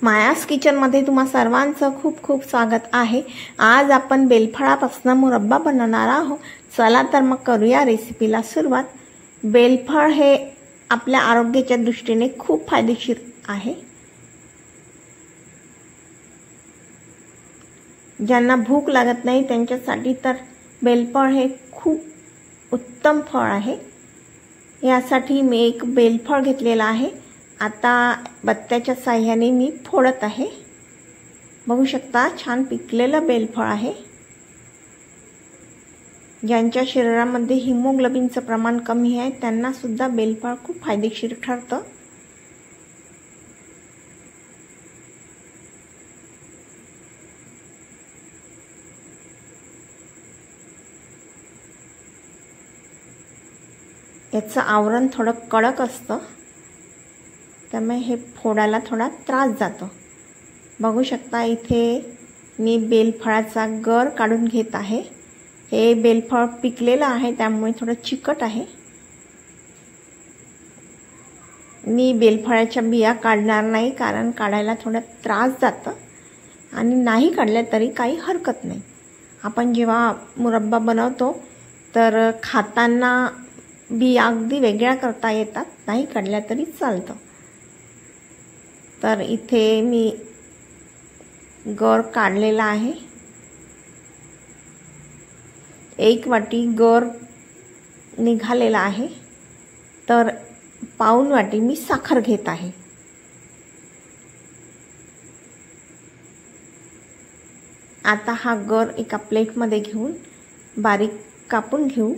मायास किचनमध्ये तुम्हा सर्वांचं खूप खूप स्वागत आहे। आज आपण बेलफळापासून मुरब्बा बनवणार आहोत। चला तर मग करूया रेसिपीला सुरुवात। बेलफळ हे आपल्या आरोग्याच्या दृष्टीने खूप फायदेशीर आहे। ज्यांना भूक लागत नाही त्यांच्यासाठी तर बेलफळ हे खूप उत्तम फळ आहे। यासाठी मी एक बेलफळ घेतलेला आहे। आता बत्त्याच्या साहाय्याने मी फोडत आहे। बघू शकता छान पिकलेलं बेलफळ आहे। ज्यांच्या शरीरामध्ये हिमोग्लोबिनचं प्रमाण कमी आहे त्यांना सुद्धा बेलफळ खूप फायदेशीर ठरतं। याचं आवरण थोडं कडक असतं त्यामुळे हे फोडायला थोडा त्रास जातो। बघू शकता इथे मी बेलफळाचा गर काढून घेत आहे। हे बेलफळ पिकलेलं आहे त्यामुळे थोडं चिकट आहे। मी बेलफळाच्या बिया काढणार नाही कारण काढायला थोडा त्रास जातं आणि नाही काढल्या तरी काही हरकत नाही। आपण जेव्हा मुरब्बा बनवतो तर खाताना बिया अगदी वेगळ्या करता येतात, नाही काढल्या तरी चालतं। तर इथे मी गर काढलेला आहे। 1 वाटी गर निघालेला आहे तर पाऊण वाटी मी साखर घेत आहे। आता हा गर एका प्लेटमध्ये घेऊन बारीक कापून घेऊ।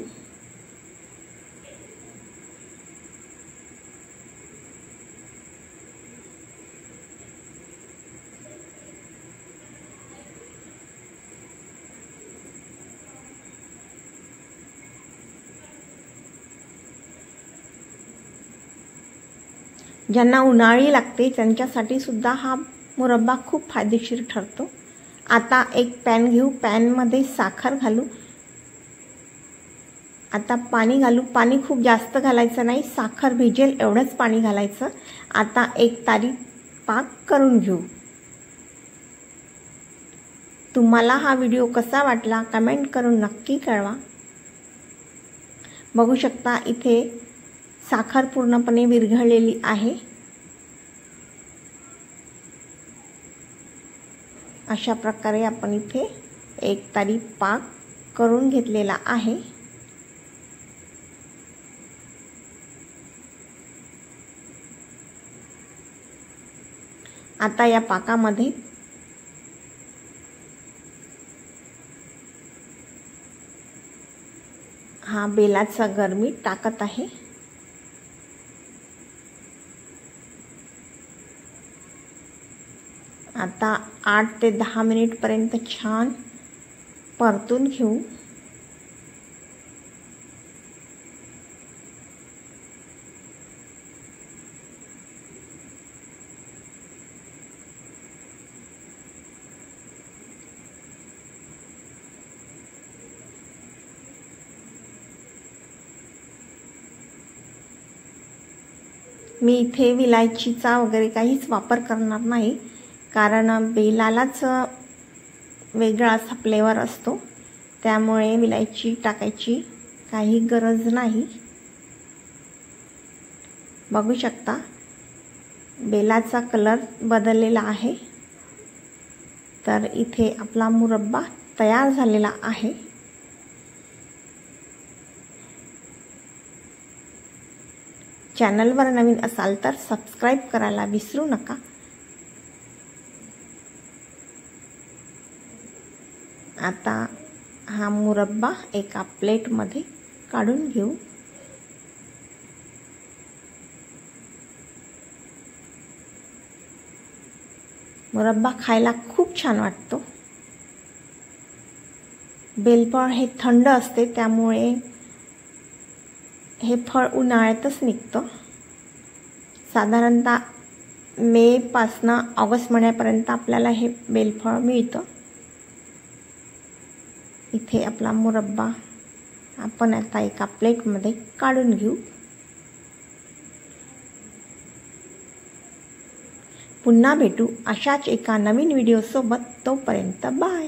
ज्यांना उन्हाळी लागते त्यांच्यासाठी सुद्धा हा मुरब्बा खूप फायदेशीर ठरतो। आता एक पॅन घेऊ, पॅनमध्ये साखर घालू। आता पाणी घालू। पाणी खूप जास्त घालायचं नाही, साखर भिजेल एवढंच पाणी घालायचं। आता एक तारी पाक करून घेऊ। तुम्हाला हा व्हिडिओ कसा वाटला कमेंट करून नक्की कळवा। बघू शकता इथे साखर पूर्णपणे विरघळलेली आहे। अशा प्रकारे आपण इथे एक तारी पाक करून घेतलेला आहे। आता या पाकामध्ये हा बेलाचा गर मी टाकत आहे। आता 8 ते 10 मिनिट पर्यंत छान परतून घेऊ। मी इथे विलायचीचा वगैरे काहीच वापर करणार नाही कारण बेलालाच वेगळा असा फ्लेवर असतो, त्यामुळे विलायची टाकायची काही गरज नाही। बघू शकता बेलाचा कलर बदललेला आहे। तर इथे आपला मुरब्बा तयार झालेला आहे। चॅनलवर नवीन असाल तर सबस्क्राइब करायला विसरू नका। आता हा मुरब्बा एका प्लेटमध्ये काढून घेऊ। मुरब्बा खायला खूप छान वाटतो। बेलफळ हे थंड असते त्यामुळे हे फळ उन्हाळ्यातच निघतं। साधारणतः मे पासून ऑगस्ट महिन्यापर्यंत आपल्याला हे बेलफळ मिळतं। इथे आपला मुरब्बा आपण आता एका प्लेटमध्ये काढून घेऊ। पुन्हा भेटू अशाच एका नवीन व्हिडिओसोबत. तोपर्यंत बाय.